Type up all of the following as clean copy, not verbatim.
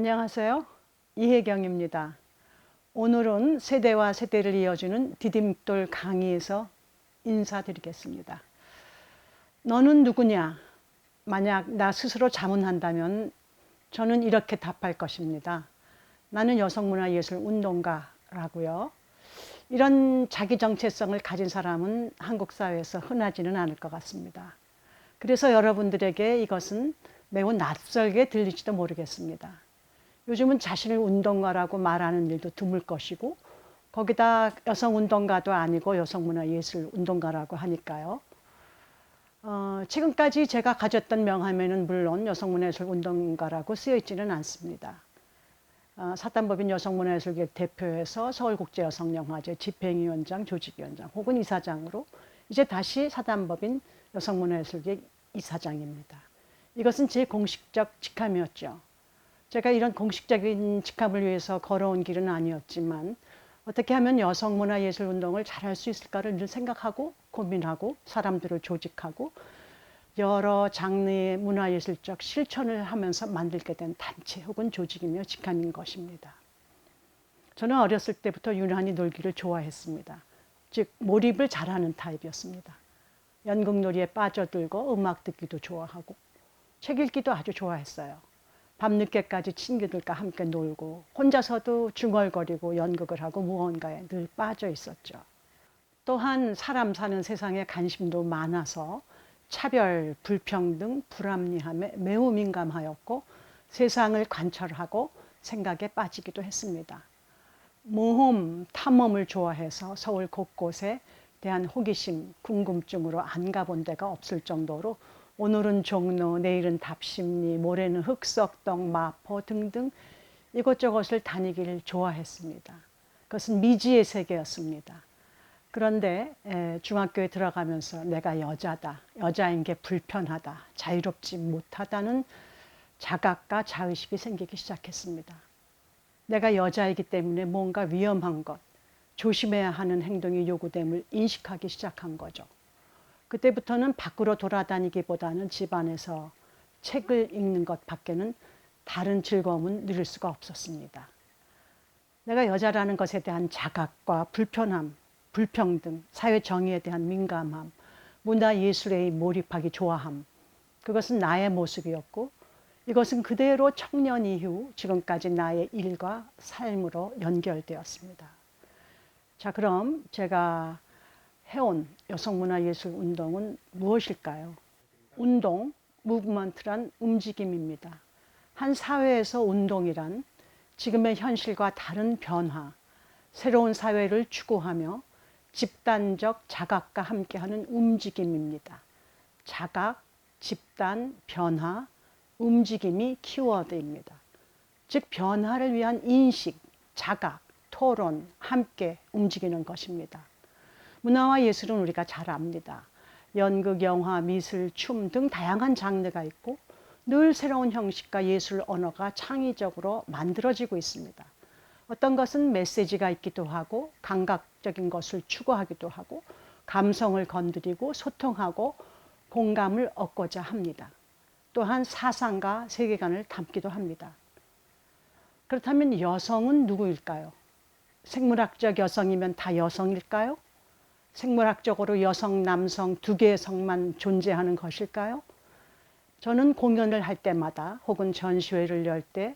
안녕하세요. 이혜경입니다. 오늘은 세대와 세대를 이어주는 디딤돌 강의에서 인사드리겠습니다. 너는 누구냐? 만약 나 스스로 자문한다면 저는 이렇게 답할 것입니다. 나는 여성문화예술운동가라고요. 이런 자기 정체성을 가진 사람은 한국 사회에서 흔하지는 않을 것 같습니다. 그래서 여러분들에게 이것은 매우 낯설게 들릴지도 모르겠습니다. 요즘은 자신을 운동가라고 말하는 일도 드물 것이고, 거기다 여성운동가도 아니고 여성문화예술운동가라고 하니까요. 지금까지 제가 가졌던 명함에는 물론 여성문화예술운동가라고 쓰여 있지는 않습니다. 사단법인 여성문화예술객 대표에서 서울국제여성영화제 집행위원장, 조직위원장 혹은 이사장으로 이제 다시 사단법인 여성문화예술객 이사장입니다. 이것은 제 공식적 직함이었죠. 제가 이런 공식적인 직함을 위해서 걸어온 길은 아니었지만 어떻게 하면 여성문화예술운동을 잘할 수 있을까를 늘 생각하고 고민하고 사람들을 조직하고 여러 장르의 문화예술적 실천을 하면서 만들게 된 단체 혹은 조직이며 직함인 것입니다. 저는 어렸을 때부터 유난히 놀기를 좋아했습니다. 즉 몰입을 잘하는 타입이었습니다. 연극놀이에 빠져들고 음악 듣기도 좋아하고 책 읽기도 아주 좋아했어요. 밤늦게까지 친구들과 함께 놀고 혼자서도 중얼거리고 연극을 하고 무언가에 늘 빠져 있었죠. 또한 사람 사는 세상에 관심도 많아서 차별, 불평등, 불합리함에 매우 민감하였고 세상을 관찰하고 생각에 빠지기도 했습니다. 모험, 탐험을 좋아해서 서울 곳곳에 대한 호기심, 궁금증으로 안 가본 데가 없을 정도로 오늘은 종로, 내일은 답심리, 모레는 흑석동, 마포 등등 이곳저곳을 다니기를 좋아했습니다. 그것은 미지의 세계였습니다. 그런데 중학교에 들어가면서 내가 여자다, 여자인 게 불편하다, 자유롭지 못하다는 자각과 자의식이 생기기 시작했습니다. 내가 여자이기 때문에 뭔가 위험한 것, 조심해야 하는 행동이 요구됨을 인식하기 시작한 거죠. 그때부터는 밖으로 돌아다니기보다는 집안에서 책을 읽는 것 밖에는 다른 즐거움은 누릴 수가 없었습니다. 내가 여자라는 것에 대한 자각과 불편함, 불평등, 사회 정의에 대한 민감함, 문화예술에 몰입하기 좋아함, 그것은 나의 모습이었고 이것은 그대로 청년 이후 지금까지 나의 일과 삶으로 연결되었습니다. 자, 그럼 제가 해온 여성문화예술운동은 무엇일까요? 운동, 무브먼트란 움직임입니다. 한 사회에서 운동이란 지금의 현실과 다른 변화, 새로운 사회를 추구하며 집단적 자각과 함께하는 움직임입니다. 자각, 집단, 변화, 움직임이 키워드입니다. 즉 변화를 위한 인식, 자각, 토론, 함께 움직이는 것입니다. 문화와 예술은 우리가 잘 압니다. 연극, 영화, 미술, 춤 등 다양한 장르가 있고 늘 새로운 형식과 예술 언어가 창의적으로 만들어지고 있습니다. 어떤 것은 메시지가 있기도 하고 감각적인 것을 추구하기도 하고 감성을 건드리고 소통하고 공감을 얻고자 합니다. 또한 사상과 세계관을 담기도 합니다. 그렇다면 여성은 누구일까요? 생물학적 여성이면 다 여성일까요? 생물학적으로 여성, 남성 두 개의 성만 존재하는 것일까요? 저는 공연을 할 때마다 혹은 전시회를 열 때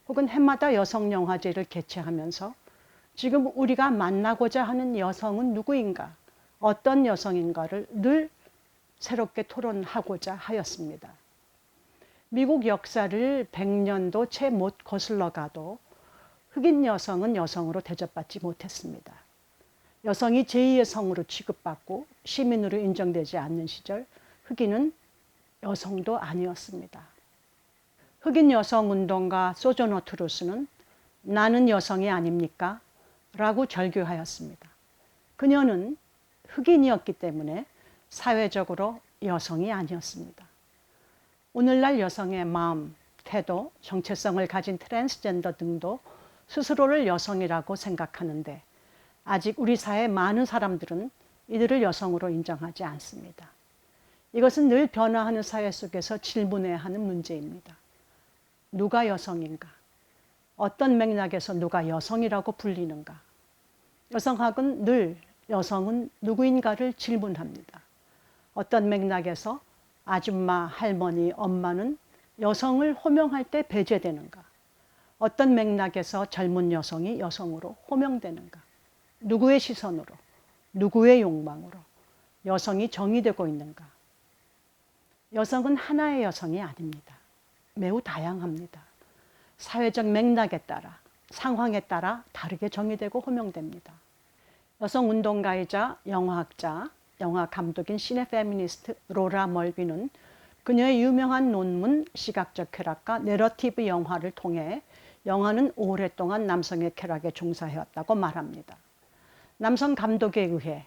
혹은 해마다 여성영화제를 개최하면서 지금 우리가 만나고자 하는 여성은 누구인가, 어떤 여성인가를 늘 새롭게 토론하고자 하였습니다. 미국 역사를 100년도 채 못 거슬러 가도 흑인 여성은 여성으로 대접받지 못했습니다. 여성이 제2의 성으로 취급받고 시민으로 인정되지 않는 시절 흑인은 여성도 아니었습니다. 흑인 여성운동가 소조너 트루스는 나는 여성이 아닙니까? 라고 절규하였습니다. 그녀는 흑인이었기 때문에 사회적으로 여성이 아니었습니다. 오늘날 여성의 마음, 태도, 정체성을 가진 트랜스젠더 등도 스스로를 여성이라고 생각하는데 아직 우리 사회 많은 사람들은 이들을 여성으로 인정하지 않습니다. 이것은 늘 변화하는 사회 속에서 질문해야 하는 문제입니다. 누가 여성인가? 어떤 맥락에서 누가 여성이라고 불리는가? 여성학은 늘 여성은 누구인가를 질문합니다. 어떤 맥락에서 아줌마, 할머니, 엄마는 여성을 호명할 때 배제되는가? 어떤 맥락에서 젊은 여성이 여성으로 호명되는가? 누구의 시선으로, 누구의 욕망으로 여성이 정의되고 있는가? 여성은 하나의 여성이 아닙니다. 매우 다양합니다. 사회적 맥락에 따라, 상황에 따라 다르게 정의되고 호명됩니다. 여성 운동가이자 영화학자, 영화 감독인 시네 페미니스트 로라 멀비는 그녀의 유명한 논문 시각적 쾌락과 내러티브 영화를 통해 영화는 오랫동안 남성의 쾌락에 종사해왔다고 말합니다. 남성 감독에 의해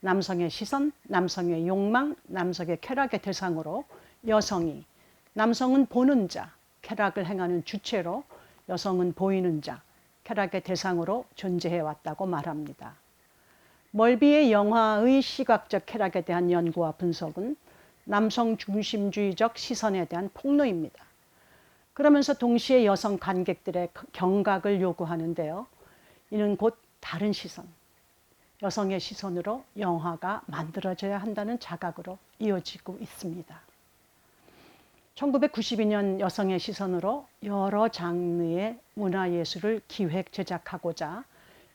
남성의 시선, 남성의 욕망, 남성의 쾌락의 대상으로 여성이, 남성은 보는 자, 쾌락을 행하는 주체로 여성은 보이는 자, 쾌락의 대상으로 존재해왔다고 말합니다. 멀비의 영화의 시각적 쾌락에 대한 연구와 분석은 남성 중심주의적 시선에 대한 폭로입니다. 그러면서 동시에 여성 관객들의 경각을 요구하는데요. 이는 곧 다른 시선, 여성의 시선으로 영화가 만들어져야 한다는 자각으로 이어지고 있습니다. 1992년 여성의 시선으로 여러 장르의 문화예술을 기획 제작하고자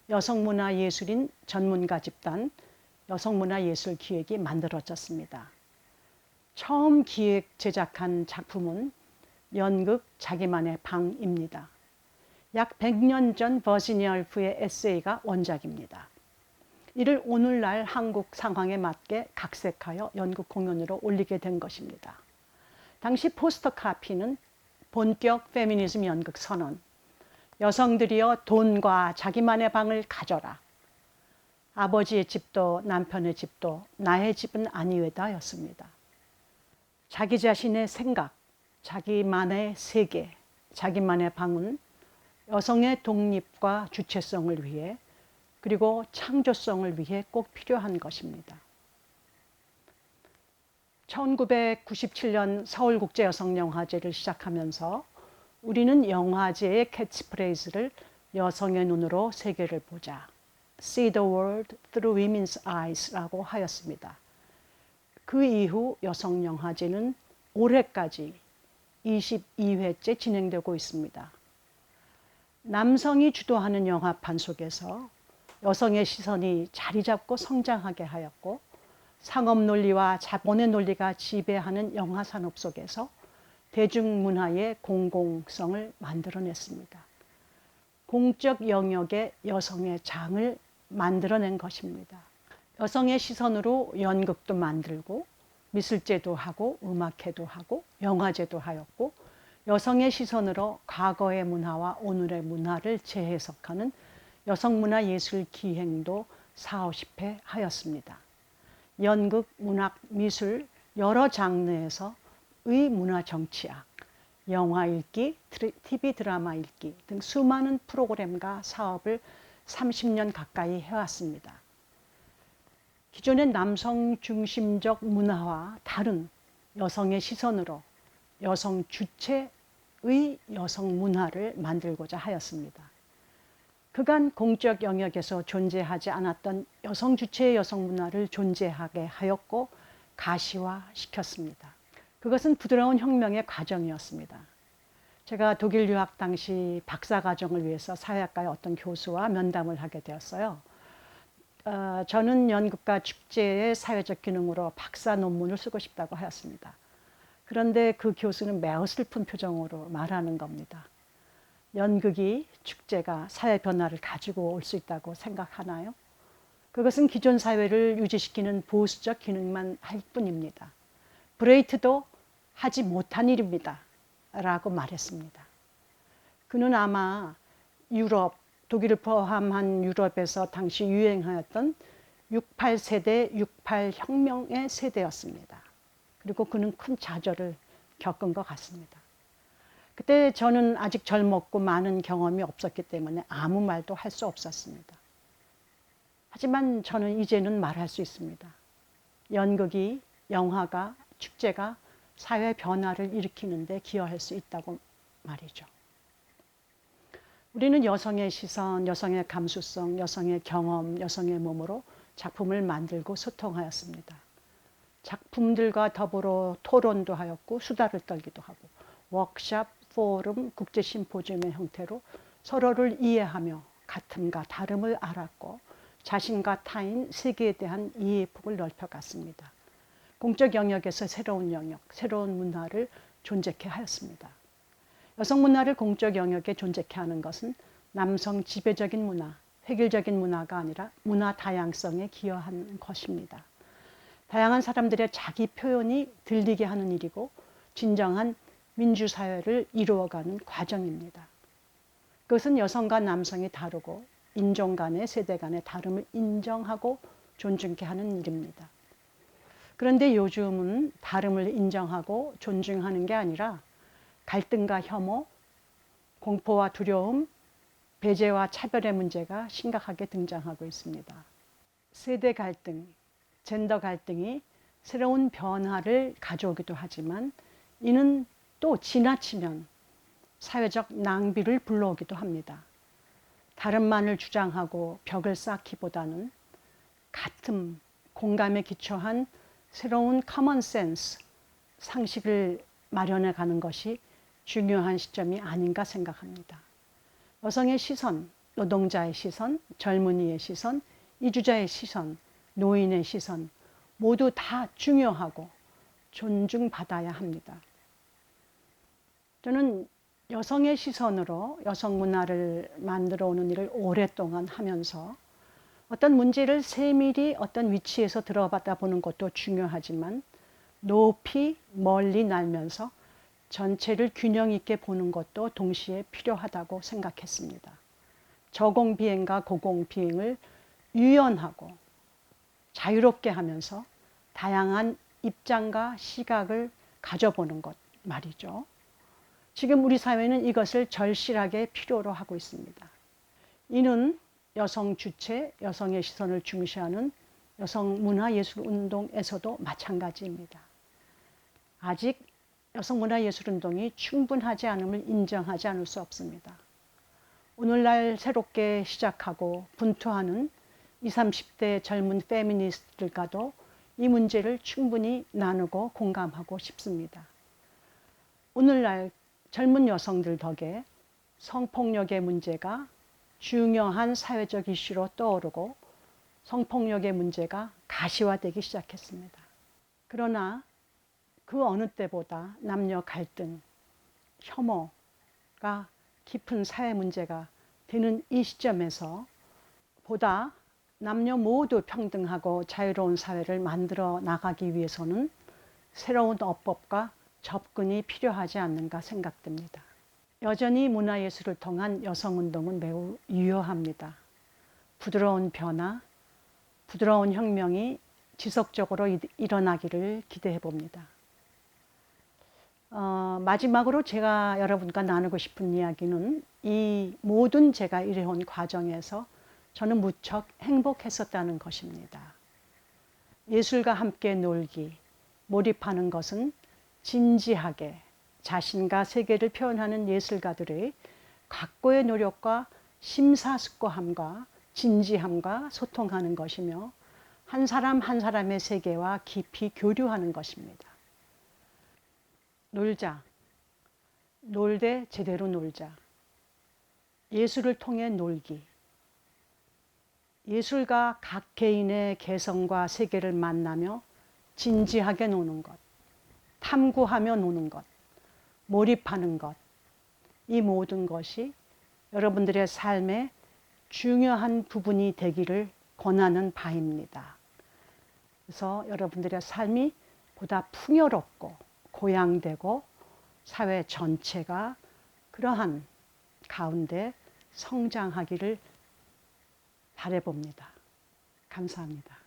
여성문화예술인 전문가 집단 여성문화예술기획이 만들어졌습니다. 처음 기획 제작한 작품은 연극 자기만의 방입니다. 약 100년 전 버지니아 울프의 에세이가 원작입니다. 이를 오늘날 한국 상황에 맞게 각색하여 연극 공연으로 올리게 된 것입니다. 당시 포스터 카피는 본격 페미니즘 연극 선언, 여성들이여 돈과 자기만의 방을 가져라. 아버지의 집도 남편의 집도 나의 집은 아니외다 였습니다. 자기 자신의 생각, 자기만의 세계, 자기만의 방은 여성의 독립과 주체성을 위해 그리고 창조성을 위해 꼭 필요한 것입니다. 1997년 서울국제여성영화제를 시작하면서 우리는 영화제의 캐치프레이즈를 여성의 눈으로 세계를 보자, See the world through women's eyes라고 하였습니다. 그 이후 여성영화제는 올해까지 22회째 진행되고 있습니다. 남성이 주도하는 영화판 속에서 여성의 시선이 자리 잡고 성장하게 하였고 상업 논리와 자본의 논리가 지배하는 영화 산업 속에서 대중문화의 공공성을 만들어냈습니다. 공적 영역에 여성의 장을 만들어낸 것입니다. 여성의 시선으로 연극도 만들고 미술제도 하고 음악회도 하고 영화제도 하였고 여성의 시선으로 과거의 문화와 오늘의 문화를 재해석하는 여성문화예술 기행도 40-50회 하였습니다. 연극, 문학, 미술 여러 장르에서 의 문화 정치학, 영화 읽기, TV 드라마 읽기 등 수많은 프로그램과 사업을 30년 가까이 해왔습니다. 기존의 남성 중심적 문화와 다른 여성의 시선으로 여성 주체의 여성 문화를 만들고자 하였습니다. 그간 공적 영역에서 존재하지 않았던 여성 주체의 여성 문화를 존재하게 하였고 가시화시켰습니다. 그것은 부드러운 혁명의 과정이었습니다. 제가 독일 유학 당시 박사과정을 위해서 사회학과의 어떤 교수와 면담을 하게 되었어요. 저는 연극과 축제의 사회적 기능으로 박사 논문을 쓰고 싶다고 하였습니다. 그런데 그 교수는 매우 슬픈 표정으로 말하는 겁니다. 연극이, 축제가 사회 변화를 가지고 올 수 있다고 생각하나요? 그것은 기존 사회를 유지시키는 보수적 기능만 할 뿐입니다. 브레이트도 하지 못한 일입니다. 라고 말했습니다. 그는 아마 유럽, 독일을 포함한 유럽에서 당시 유행하였던 68세대, 68혁명의 세대였습니다. 그리고 그는 큰 좌절을 겪은 것 같습니다. 그때 저는 아직 젊었고 많은 경험이 없었기 때문에 아무 말도 할 수 없었습니다. 하지만 저는 이제는 말할 수 있습니다. 연극이, 영화가, 축제가 사회 변화를 일으키는 데 기여할 수 있다고 말이죠. 우리는 여성의 시선, 여성의 감수성, 여성의 경험, 여성의 몸으로 작품을 만들고 소통하였습니다. 작품들과 더불어 토론도 하였고 수다를 떨기도 하고 워크숍, 포럼, 국제 심포지엄의 형태로 서로를 이해하며 같음과 다름을 알았고 자신과 타인, 세계에 대한 이해의 폭을 넓혀갔습니다. 공적 영역에서 새로운 영역, 새로운 문화를 존재케 하였습니다. 여성 문화를 공적 영역에 존재케 하는 것은 남성 지배적인 문화, 획일적인 문화가 아니라 문화 다양성에 기여하는 것입니다. 다양한 사람들의 자기 표현이 들리게 하는 일이고 진정한 민주사회를 이루어가는 과정입니다. 그것은 여성과 남성이 다르고 인종 간의 세대 간의 다름을 인정하고 존중케 하는 일입니다. 그런데 요즘은 다름을 인정하고 존중하는 게 아니라 갈등과 혐오, 공포와 두려움, 배제와 차별의 문제가 심각하게 등장하고 있습니다. 세대 갈등, 젠더 갈등이 새로운 변화를 가져오기도 하지만 이는 또 지나치면 사회적 낭비를 불러오기도 합니다. 다름만을 주장하고 벽을 쌓기보다는 같음, 공감에 기초한 새로운 커먼 센스, 상식을 마련해 가는 것이 중요한 시점이 아닌가 생각합니다. 여성의 시선, 노동자의 시선, 젊은이의 시선, 이주자의 시선, 노인의 시선 모두 다 중요하고 존중받아야 합니다. 저는 여성의 시선으로 여성 문화를 만들어 오는 일을 오랫동안 하면서 어떤 문제를 세밀히 어떤 위치에서 들어봤다 보는 것도 중요하지만 높이 멀리 날면서 전체를 균형 있게 보는 것도 동시에 필요하다고 생각했습니다. 저공비행과 고공비행을 유연하고 자유롭게 하면서 다양한 입장과 시각을 가져보는 것 말이죠. 지금 우리 사회는 이것을 절실하게 필요로 하고 있습니다. 이는 여성 주체, 여성의 시선을 중시하는 여성 문화 예술 운동에서도 마찬가지입니다. 아직 여성 문화 예술 운동이 충분하지 않음을 인정하지 않을 수 없습니다. 오늘날 새롭게 시작하고 분투하는 20, 30대 젊은 페미니스트들과도 이 문제를 충분히 나누고 공감하고 싶습니다. 오늘날 젊은 여성들 덕에 성폭력의 문제가 중요한 사회적 이슈로 떠오르고 성폭력의 문제가 가시화되기 시작했습니다. 그러나 그 어느 때보다 남녀 갈등, 혐오가 깊은 사회 문제가 되는 이 시점에서 보다 남녀 모두 평등하고 자유로운 사회를 만들어 나가기 위해서는 새로운 어법과 접근이 필요하지 않는가 생각됩니다. 여전히 문화예술을 통한 여성운동은 매우 유효합니다. 부드러운 변화, 부드러운 혁명이 지속적으로 일어나기를 기대해 봅니다. 마지막으로 제가 여러분과 나누고 싶은 이야기는 이 모든 제가 이뤄온 과정에서 저는 무척 행복했었다는 것입니다. 예술과 함께 놀기, 몰입하는 것은 진지하게 자신과 세계를 표현하는 예술가들의 각고의 노력과 심사숙고함과 진지함과 소통하는 것이며 한 사람 한 사람의 세계와 깊이 교류하는 것입니다. 놀자. 놀되 제대로 놀자. 예술을 통해 놀기. 예술가 각 개인의 개성과 세계를 만나며 진지하게 노는 것. 탐구하며 노는 것. 몰입하는 것. 이 모든 것이 여러분들의 삶의 중요한 부분이 되기를 권하는 바입니다. 그래서 여러분들의 삶이 보다 풍요롭고 고양되고 사회 전체가 그러한 가운데 성장하기를 바라봅니다. 감사합니다.